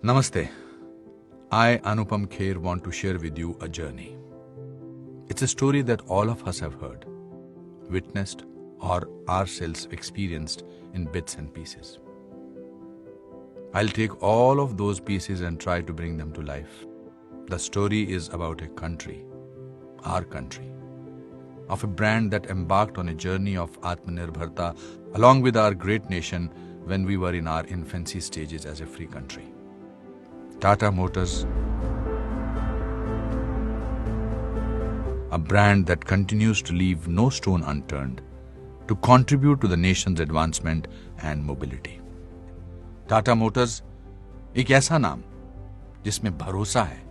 Namaste. I, Anupam Kher, want to share with you a journey. It's a story that all of us have heard, witnessed, or ourselves experienced in bits and pieces. I'll take all of those pieces and try to bring them to life. The story is about a country, our country, of a brand that embarked on a journey of Atmanirbharta along with our great nation when we were in our infancy stages as a free country. Tata Motors, a brand that continues to leave no stone unturned to contribute to the nation's advancement and mobility. Tata Motors एक ऐसा नाम जिसमें भरोसा है,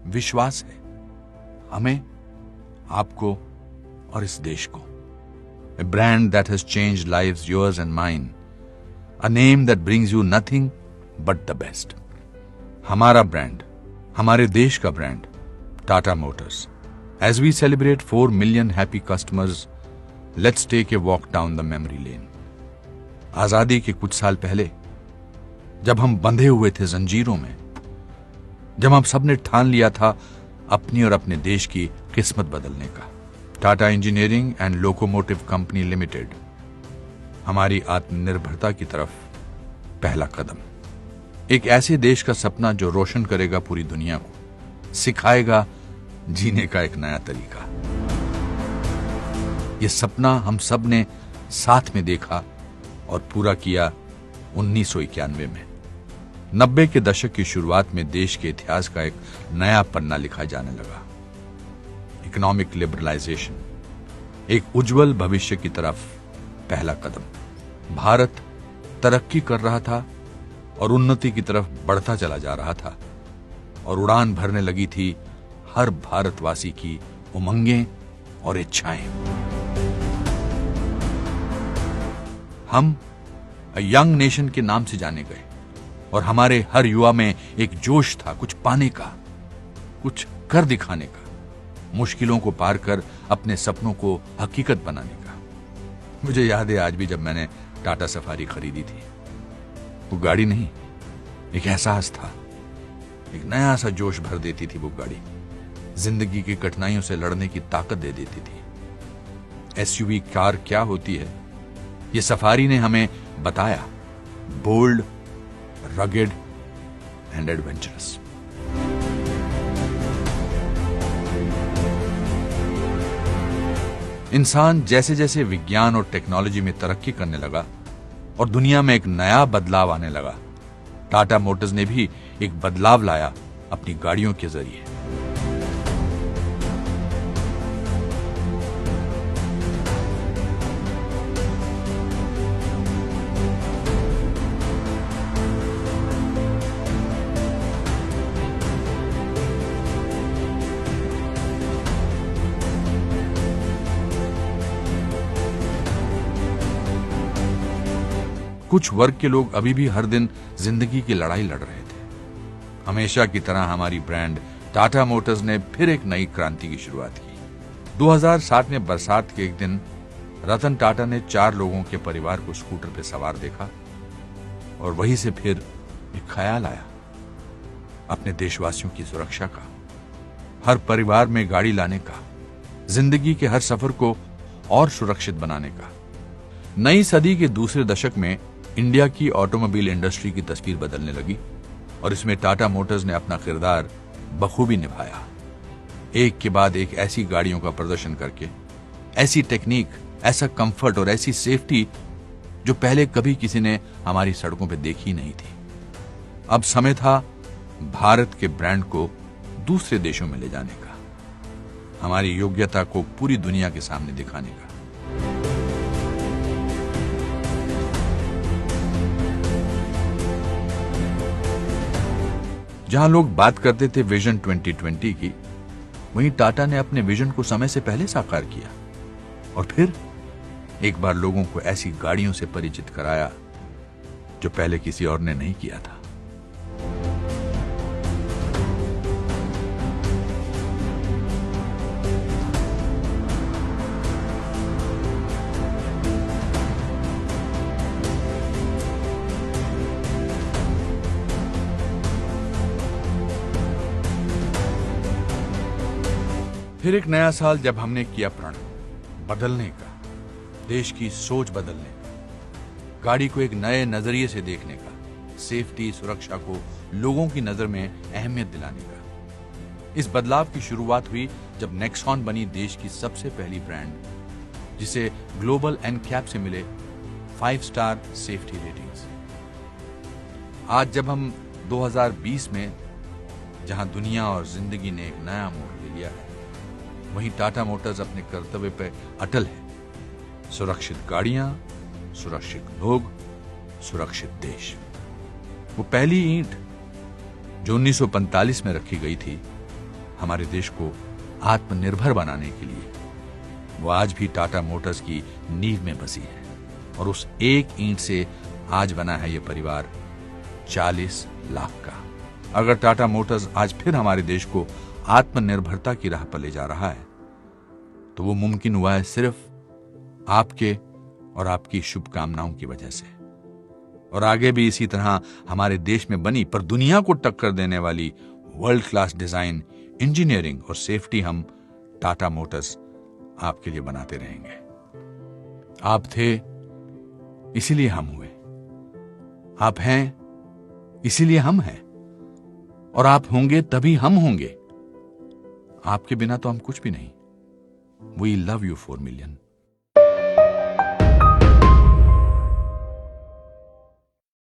विश्वास है, हमें, आपको और इस देश को. A brand that has changed lives, yours and mine. A name that brings you nothing but the best. हमारा ब्रांड, हमारे देश का brand, Tata Motors. As we celebrate 4 million happy customers, let's take a walk down the memory lane. आजादी के कुछ साल पहले, जब हम बंधे हुए थे जंजीरों में, जब हम सबने ठान लिया था अपनी और अपने देश की किस्मत बदलने का, Tata engineering and locomotive company limited हमारी आत्मनिर्भरता की तरफ पहला कदम. एक ऐसे देश का सपना जो रोशन करेगा पूरी दुनिया को, सिखाएगा जीने का एक नया तरीका. यह सपना हम सब ने साथ में देखा और पूरा किया 1991 में. 90 के दशक की शुरुआत में देश के इतिहास का एक नया पन्ना लिखा जाने लगा. इकोनॉमिक लिबरलाइजेशन, एक उज्जवल भविष्य की तरफ पहला कदम. भारत तरक्की कर रहा था और उन्नति की तरफ बढ़ता चला जा रहा था और उड़ान भरने लगी थी हर भारतवासी की उमंगें और इच्छाएं. हम यंग नेशन के नाम से जाने गए और हमारे हर युवा में एक जोश था कुछ पाने का, कुछ कर दिखाने का, मुश्किलों को पार कर अपने सपनों को हकीकत बनाने का. मुझे याद है आज भी जब मैंने टाटा सफारी खरीदी थी. वो गाड़ी नहीं, एक एहसास था. एक नया सा जोश भर देती थी वो गाड़ी. जिंदगी की कठिनाइयों से लड़ने की ताकत दे देती थी. एसयूवी कार क्या होती है, ये सफारी ने हमें बताया. Bold, rugged and adventurous. इंसान जैसे जैसे विज्ञान और टेक्नोलॉजी में तरक्की करने लगा और दुनिया में एक नया बदलाव आने लगा, टाटा मोटर्स ने भी एक बदलाव लाया अपनी गाड़ियों के जरिए. कुछ वर्ग के लोग अभी भी हर दिन जिंदगी की लड़ाई लड़ रहे थे. हमेशा की तरह हमारी ब्रांड टाटा मोटर्स ने फिर एक नई क्रांति की शुरुआत की. 2007 में बरसात के एक दिन रतन टाटा ने 4 लोगों के परिवार को स्कूटर पर सवार देखा और वहीं से फिर एक ख्याल आया अपने देशवासियों की सुरक्षा का, हर परिवार में गाड़ी लाने का, जिंदगी के हर सफर को और सुरक्षित बनाने का. नई सदी के दूसरे दशक में इंडिया की ऑटोमोबाइल इंडस्ट्री की तस्वीर बदलने लगी और इसमें टाटा मोटर्स ने अपना किरदार बखूबी निभाया. एक के बाद एक ऐसी गाड़ियों का प्रदर्शन करके, ऐसी टेक्निक, ऐसा कंफर्ट और ऐसी सेफ्टी जो पहले कभी किसी ने हमारी सड़कों पर देखी नहीं थी. अब समय था भारत के ब्रांड को दूसरे देशों में ले जाने का, हमारी योग्यता को पूरी दुनिया के सामने दिखाने का. जहां लोग बात करते थे विजन 2020 की, वहीं टाटा ने अपने विजन को समय से पहले साकार किया और फिर एक बार लोगों को ऐसी गाड़ियों से परिचित कराया जो पहले किसी और ने नहीं किया था. फिर एक नया साल जब हमने किया प्रण बदलने का, देश की सोच बदलने का, गाड़ी को एक नए नजरिए से देखने का, सेफ्टी सुरक्षा को लोगों की नजर में अहमियत दिलाने का। इस बदलाव की शुरुआत हुई जब नेक्सॉन बनी देश की सबसे पहली ब्रांड, जिसे ग्लोबल एनकैप से मिले 5 स्टार सेफ्टी रेटिंग्स। आज जब हम 2020 में जहां दुनिया और जिंदगी ने एक नया मोड़ ले लिया है, वहीं टाटा मोटर्स अपने कर्तव्य पर अटल है। सुरक्षित गाड़ियां, सुरक्षित लोग, सुरक्षित देश। वो पहली ईंट जो 1945 में रखी गई थी हमारे देश को आत्मनिर्भर बनाने के लिए, वो आज भी टाटा मोटर्स की नींव में बसी है। और उस एक ईंट से आज बना है ये परिवार 40 लाख का। अगर टाटा मोटर्स आज फिर हमारे देश को आत्मनिर्भरता की राह पर ले जा रहा है, तो वो मुमकिन हुआ है सिर्फ आपके और आपकी शुभकामनाओं की वजह से। और आगे भी इसी तरह हमारे देश में बनी पर दुनिया को टक्कर देने वाली वर्ल्ड क्लास डिजाइन, इंजीनियरिंग और सेफ्टी हम टाटा मोटर्स आपके लिए बनाते रहेंगे। आप थे इसीलिए हम हुए, आप हैं इसीलिए हम हैं, और आप होंगे तभी हम होंगे। आपके बिना तो हम कुछ भी नहीं। We love you 4 million.